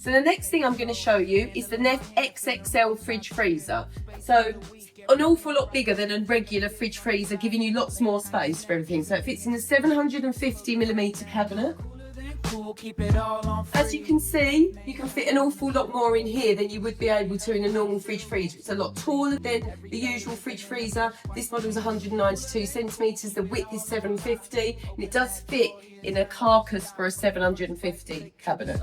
So the next thing I'm going to show you is the Neff XXL Fridge Freezer. So an awful lot bigger than a regular fridge freezer, giving you lots more space for everything. So it fits in the 750mm cabinet. As you can see, you can fit an awful lot more in here than you would be able to in a normal fridge freezer. It's a lot taller than the usual fridge freezer. This model is 192cm, the width is 750, and it does fit in a carcass for a 750 cabinet.